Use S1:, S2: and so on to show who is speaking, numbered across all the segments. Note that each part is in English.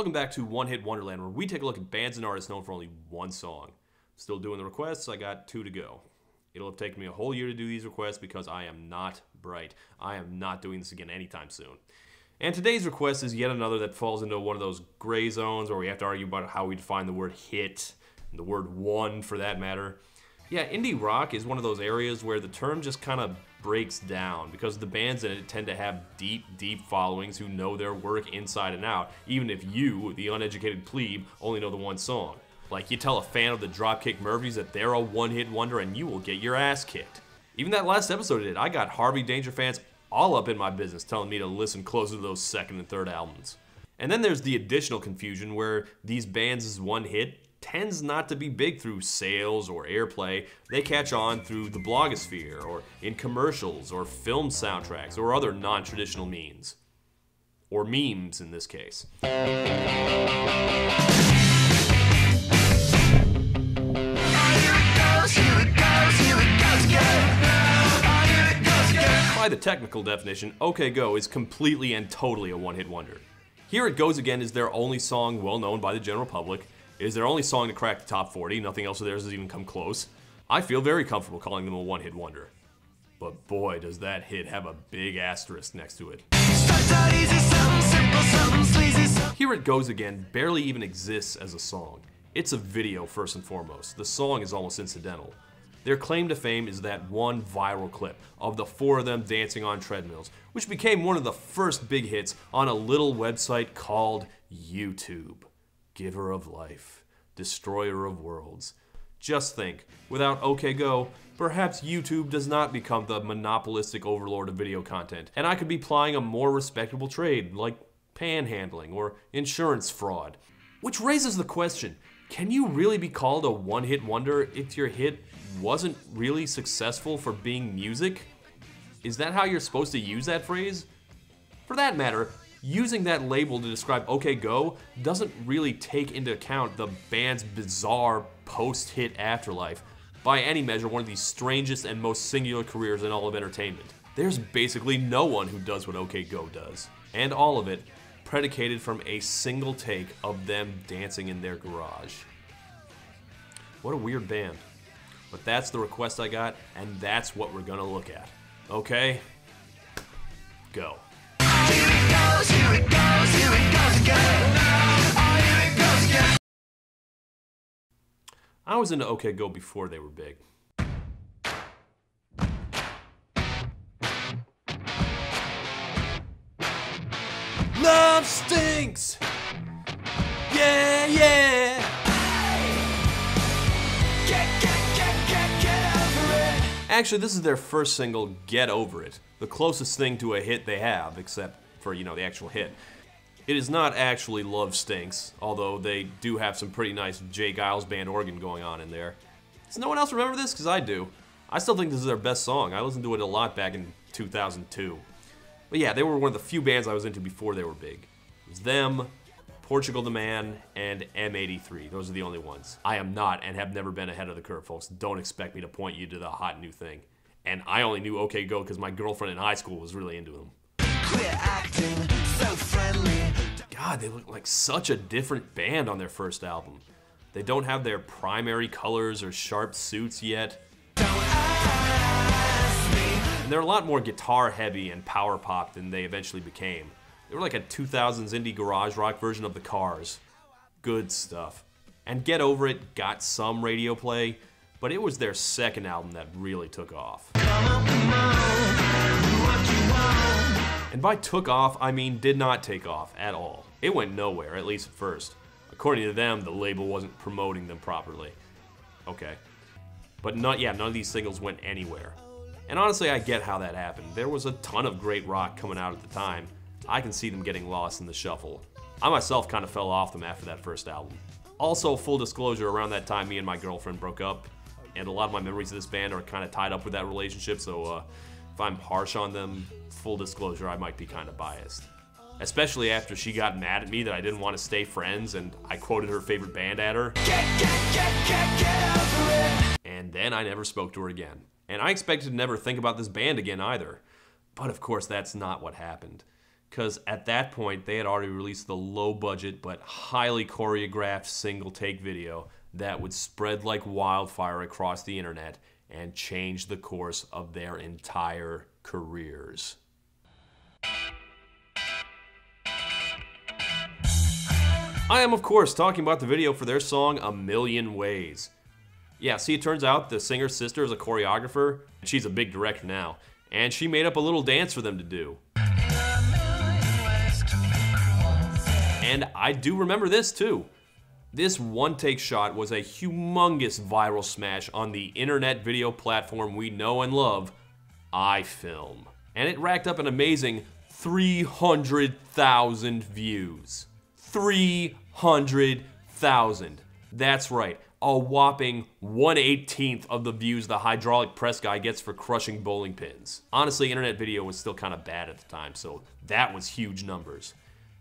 S1: Welcome back to One Hit Wonderland, where we take a look at bands and artists known for only one song. Still doing the requests, I got 2 to go. It'll have taken me a whole year to do these requests because I am not bright. I am not doing this again anytime soon. And today's request is yet another that falls into one of those gray zones where we have to argue about how we define the word hit, and the word one for that matter. Yeah, indie rock is one of those areas where the term just kind of breaks down because the bands in it tend to have deep followings who know their work inside and out, even if you, the uneducated plebe, only know the one song. Like, you tell a fan of the Dropkick Murphys that they're a one-hit wonder and you will get your ass kicked. Even that last episode I did, I got Harvey Danger fans all up in my business telling me to listen closer to those second and third albums. And then there's the additional confusion where these bands' one hit tends not to be big through sales or airplay. They catch on through the blogosphere, or in commercials, or film soundtracks, or other non-traditional means. Or memes, in this case. By the technical definition, OK Go is completely and totally a one-hit wonder. Here It Goes Again is their only song well known by the general public. It is their only song to crack the top 40, nothing else of theirs has even come close. I feel very comfortable calling them a one-hit wonder. But boy, does that hit have a big asterisk next to it. Here It Goes Again barely even exists as a song. It's a video first and foremost. The song is almost incidental. Their claim to fame is that one viral clip of the 4 of them dancing on treadmills, which became one of the first big hits on a little website called YouTube. Giver of life, destroyer of worlds. Just think, without OK Go, perhaps YouTube does not become the monopolistic overlord of video content, and I could be plying a more respectable trade, like panhandling or insurance fraud. Which raises the question, can you really be called a one-hit wonder if your hit wasn't really successful for being music? Is that how you're supposed to use that phrase? For that matter, using that label to describe OK Go doesn't really take into account the band's bizarre post-hit afterlife, by any measure one of the strangest and most singular careers in all of entertainment. There's basically no one who does what OK Go does, and all of it predicated from a single take of them dancing in their garage. What a weird band. But that's the request I got, and that's what we're gonna look at. Okay? Go. I was into OK Go before they were big. Love stinks! Yeah, yeah! Get over it! Actually, this is their first single, Get Over It. The closest thing to a hit they have, except for, you know, the actual hit. It is not actually Love Stinks, although they do have some pretty nice Jay Giles band organ going on in there. Does no one else remember this? Because I do. I still think this is their best song. I listened to it a lot back in 2002. But yeah, they were one of the few bands I was into before they were big. It was them, Portugal the Man, and M83. Those are the only ones. I am not and have never been ahead of the curve, folks. Don't expect me to point you to the hot new thing. And I only knew OK Go because my girlfriend in high school was really into them. Quit acting so friendly. God, they look like such a different band on their first album. They don't have their primary colors or sharp suits yet. And they're a lot more guitar heavy and power pop than they eventually became. They were like a 2000s indie garage rock version of the Cars. Good stuff. And Get Over It got some radio play, but it was their second album that really took off. And by took off, I mean did not take off at all. It went nowhere, at least at first. According to them, the label wasn't promoting them properly. Okay. But none of these singles went anywhere. And honestly, I get how that happened. There was a ton of great rock coming out at the time. I can see them getting lost in the shuffle. I myself kind of fell off them after that first album. Also, full disclosure, around that time, me and my girlfriend broke up, and a lot of my memories of this band are kind of tied up with that relationship, so if I'm harsh on them, full disclosure, I might be kind of biased. Especially after she got mad at me that I didn't want to stay friends, and I quoted her favorite band at her. And then I never spoke to her again. And I expected to never think about this band again either. But of course, that's not what happened. because at that point they had already released the low-budget but highly choreographed single-take video that would spread like wildfire across the internet and change the course of their entire careers. I am, of course, talking about the video for their song A Million Ways. Yeah, see, it turns out the singer's sister is a choreographer, and she's a big director now, and she made up a little dance for them to do. And I do remember this, too. This one-take shot was a humongous viral smash on the internet video platform we know and love, iFilm. And it racked up an amazing 300,000 views. 300,000. That's right, a whopping 1/18 of the views the hydraulic press guy gets for crushing bowling pins. Honestly, internet video was still kind of bad at the time, so that was huge numbers.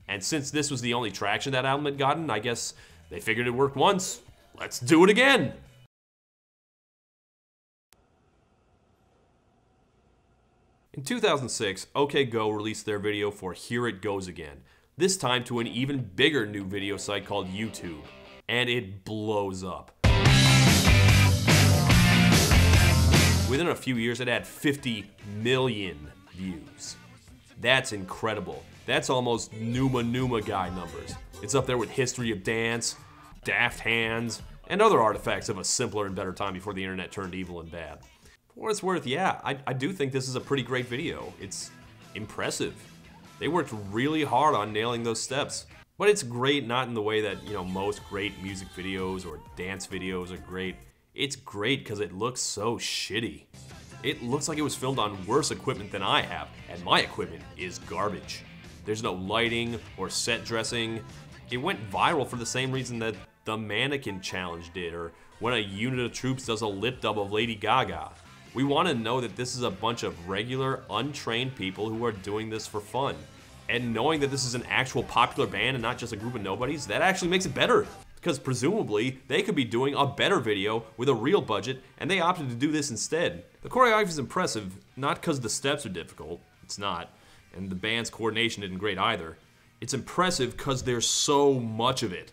S1: And since this was the only traction that album had gotten, I guess they figured it worked once. Let's do it again! In 2006, OK Go released their video for Here It Goes Again, this time to an even bigger new video site called YouTube, and it blows up. Within a few years, it had 50 million views. That's incredible. That's almost Numa Guy numbers. It's up there with History of Dance, Daft Hands, and other artifacts of a simpler and better time before the internet turned evil and bad. For what it's worth, yeah, I do think this is a pretty great video. It's impressive. They worked really hard on nailing those steps. But it's great not in the way that, most great music videos or dance videos are great. It's great because it looks so shitty. It looks like it was filmed on worse equipment than I have, and my equipment is garbage. There's no lighting or set dressing. It went viral for the same reason that the Mannequin Challenge did, or when a unit of troops does a lip dub of Lady Gaga. We want to know that this is a bunch of regular, untrained people who are doing this for fun. And knowing that this is an actual popular band and not just a group of nobodies, that actually makes it better. Because presumably, they could be doing a better video with a real budget, and they opted to do this instead. The choreography is impressive, not because the steps are difficult. It's not. And the band's coordination isn't great either. It's impressive because there's so much of it.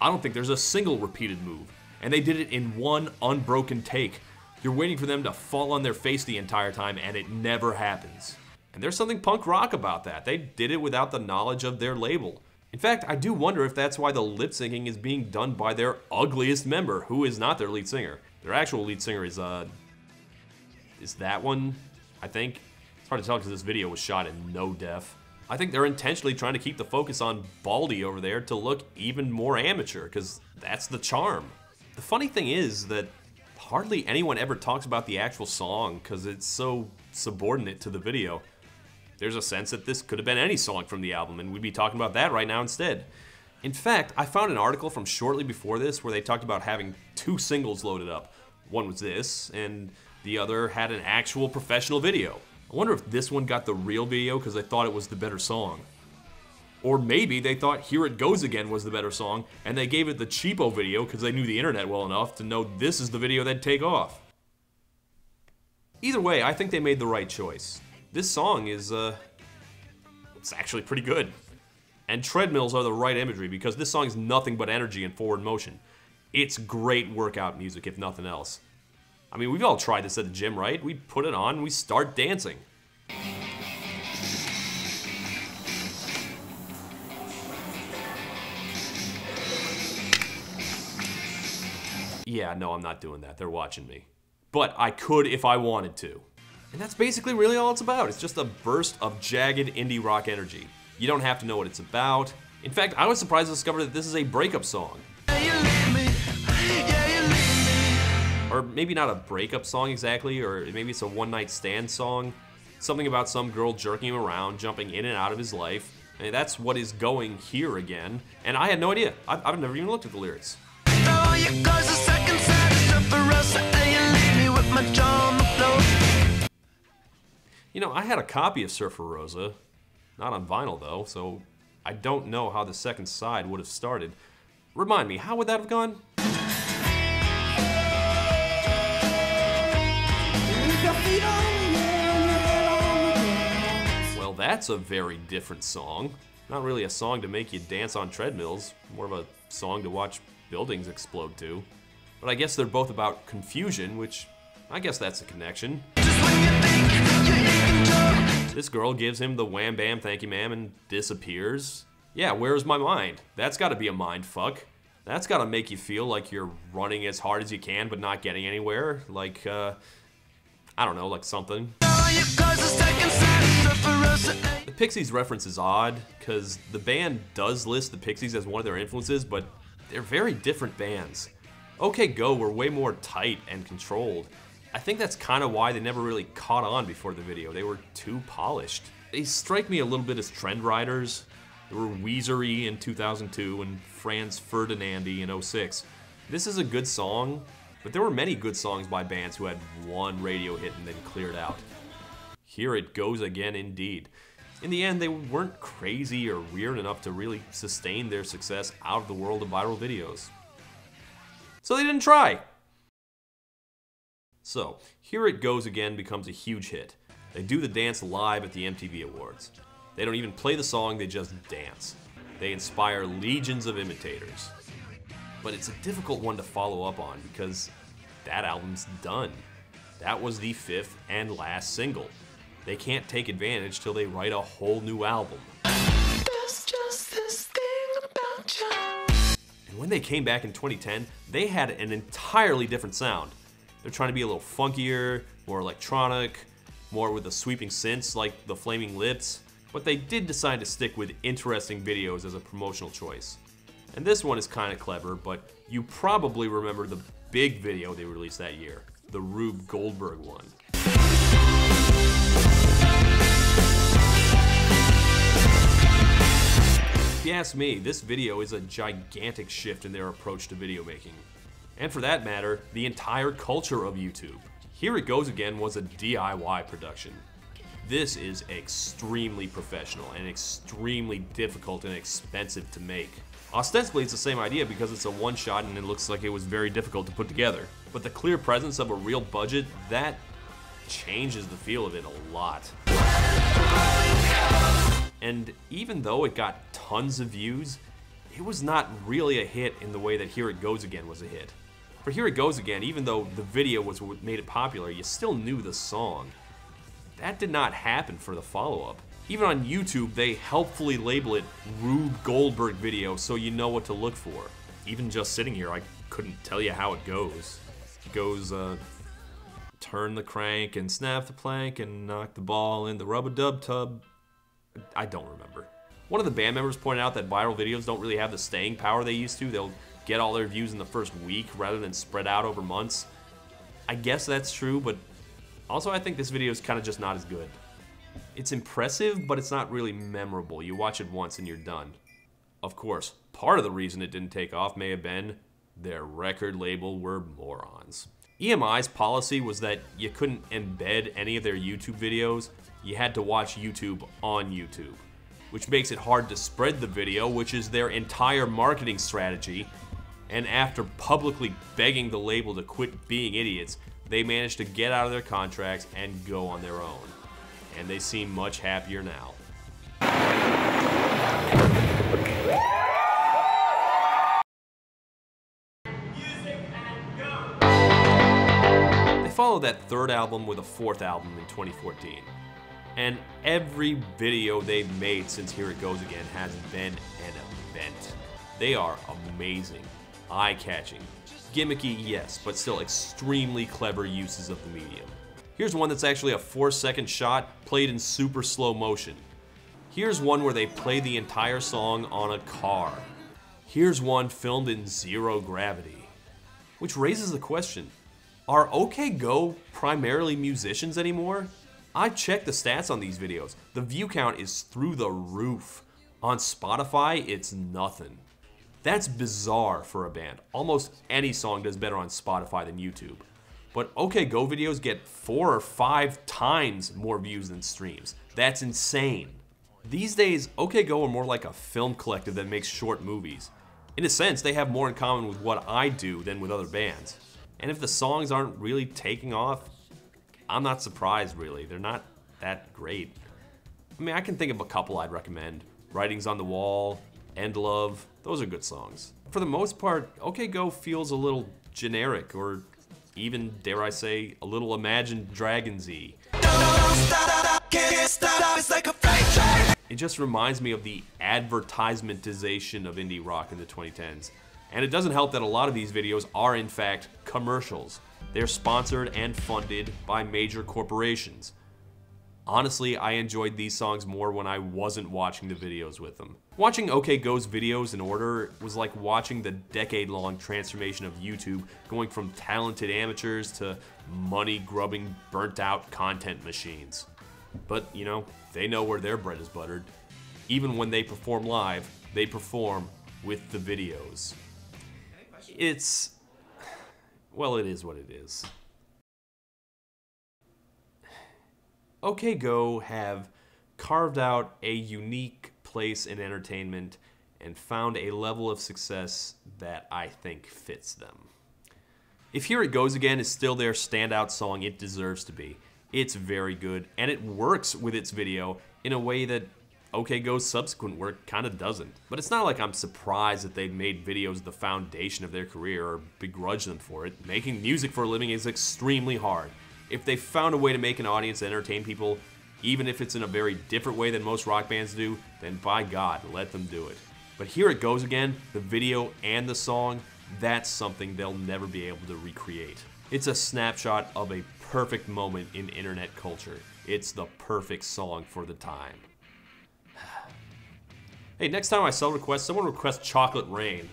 S1: I don't think there's a single repeated move. And they did it in one unbroken take. You're waiting for them to fall on their face the entire time, and it never happens. And there's something punk rock about that. They did it without the knowledge of their label. In fact, I do wonder if that's why the lip syncing is being done by their ugliest member, who is not their lead singer. Their actual lead singer is that one, I think. It's hard to tell because this video was shot in no def. I think they're intentionally trying to keep the focus on Baldy over there to look even more amateur, because that's the charm. The funny thing is that hardly anyone ever talks about the actual song because it's so subordinate to the video. There's a sense that this could have been any song from the album, and we'd be talking about that right now instead. In fact, I found an article from shortly before this where they talked about having 2 singles loaded up. One was this, and the other had an actual professional video. I wonder if this one got the real video because they thought it was the better song. Or maybe they thought Here It Goes Again was the better song, and they gave it the cheapo video because they knew the internet well enough to know this is the video they'd take off. Either way, I think they made the right choice. This song is, it's actually pretty good. And treadmills are the right imagery because this song is nothing but energy and forward motion. It's great workout music, if nothing else. I mean, we've all tried this at the gym, right? We put it on and we start dancing. Yeah, no, I'm not doing that. They're watching me. But I could if I wanted to. And that's basically really all it's about. It's just a burst of jagged indie rock energy. You don't have to know what it's about. In fact, I was surprised to discover that this is a breakup song. Or maybe not a breakup song exactly, or maybe it's a one-night stand song. Something about some girl jerking him around, jumping in and out of his life. I mean, that's what is going here again. And I had no idea. I've never even looked at the lyrics. You know, I had a copy of Surfer Rosa, not on vinyl though, so I don't know how the second side would have started. Remind me, how would that have gone? Well, that's a very different song. Not really a song to make you dance on treadmills, more of a song to watch buildings explode to. But I guess they're both about confusion, which I guess that's a connection. This girl gives him the wham bam thank you ma'am and disappears. Yeah, where's my mind? That's gotta be a mind fuck. That's gotta make you feel like you're running as hard as you can but not getting anywhere. Like, I don't know, like something. The Pixies reference is odd, because the band does list the Pixies as one of their influences, but they're very different bands. OK Go were way more tight and controlled. I think that's kind of why they never really caught on before the video. They were too polished. They strike me a little bit as trend riders. They were Weezer-y in 2002 and Franz Ferdinand-y in 2006. This is a good song, but there were many good songs by bands who had one radio hit and then cleared out. Here it goes again, indeed. In the end, they weren't crazy or weird enough to really sustain their success out of the world of viral videos. So they didn't try. So, Here It Goes Again becomes a huge hit. They do the dance live at the MTV Awards. They don't even play the song, they just dance. They inspire legions of imitators. But it's a difficult one to follow up on because that album's done. That was the 5th and last single. They can't take advantage till they write a whole new album. There's just this thing about you. And when they came back in 2010, they had an entirely different sound. They're trying to be a little funkier, more electronic, more with the sweeping synths like the Flaming Lips, but they did decide to stick with interesting videos as a promotional choice. And this one is kind of clever, but you probably remember the big video they released that year, the Rube Goldberg one. If you ask me, this video is a gigantic shift in their approach to video making. And for that matter, the entire culture of YouTube. Here It Goes Again was a DIY production. This is extremely professional and extremely difficult and expensive to make. Ostensibly, it's the same idea because it's a one-shot and it looks like it was very difficult to put together. But the clear presence of a real budget, that changes the feel of it a lot. And even though it got tons of views, it was not really a hit in the way that Here It Goes Again was a hit. For Here It Goes Again, even though the video was what made it popular, you still knew the song. That did not happen for the follow-up. Even on YouTube, they helpfully label it Rube Goldberg video so you know what to look for. Even just sitting here, I couldn't tell you how it goes. It goes, turn the crank and snap the plank and knock the ball in the rub-a-dub tub. I don't remember. One of the band members pointed out that viral videos don't really have the staying power they used to. They'll get all their views in the first week rather than spread out over months. I guess that's true, but also I think this video is kind of just not as good. It's impressive, but it's not really memorable. You watch it once and you're done. Of course, part of the reason it didn't take off may have been their record label were morons. EMI's policy was that you couldn't embed any of their YouTube videos. You had to watch YouTube on YouTube, which makes it hard to spread the video, which is their entire marketing strategy. And after publicly begging the label to quit being idiots, they managed to get out of their contracts and go on their own. And they seem much happier now. They followed that third album with a fourth album in 2014. And every video they've made since Here It Goes Again has been an event. They are amazing, eye-catching, gimmicky, yes, but still extremely clever uses of the medium. Here's one that's actually a 4-second shot played in super slow motion. Here's one where they play the entire song on a car. Here's one filmed in zero gravity. Which raises the question, are OK Go primarily musicians anymore? I checked the stats on these videos. The view count is through the roof. On Spotify, it's nothing. That's bizarre for a band. Almost any song does better on Spotify than YouTube. But OK Go videos get 4 or 5 times more views than streams. That's insane. These days, OK Go are more like a film collective that makes short movies. In a sense, they have more in common with what I do than with other bands. And if the songs aren't really taking off, I'm not surprised really. They're not that great. I mean, I can think of a couple I'd recommend. Writings on the Wall, End Love, those are good songs. For the most part, OK Go feels a little generic, or even, dare I say, a little Imagine Dragons-y. It just reminds me of the advertisementization of indie rock in the 2010s. And it doesn't help that a lot of these videos are in fact commercials. They're sponsored and funded by major corporations. Honestly, I enjoyed these songs more when I wasn't watching the videos with them. Watching OK Go's videos in order was like watching the decade-long transformation of YouTube, going from talented amateurs to money-grubbing, burnt-out content machines. But, you know, they know where their bread is buttered. Even when they perform live, they perform with the videos. It's... well, it is what it is. OK Go have carved out a unique place in entertainment and found a level of success that I think fits them. If Here It Goes Again is still their standout song, it deserves to be. It's very good, and it works with its video in a way that OK Go's subsequent work kind of doesn't. But it's not like I'm surprised that they've made videos the foundation of their career or begrudge them for it. Making music for a living is extremely hard. If they found a way to make an audience entertain people, even if it's in a very different way than most rock bands do, then by God, let them do it. But Here It Goes Again, the video and the song, that's something they'll never be able to recreate. It's a snapshot of a perfect moment in internet culture. It's the perfect song for the time. Hey, next time I sell requests, someone requests Chocolate Rain.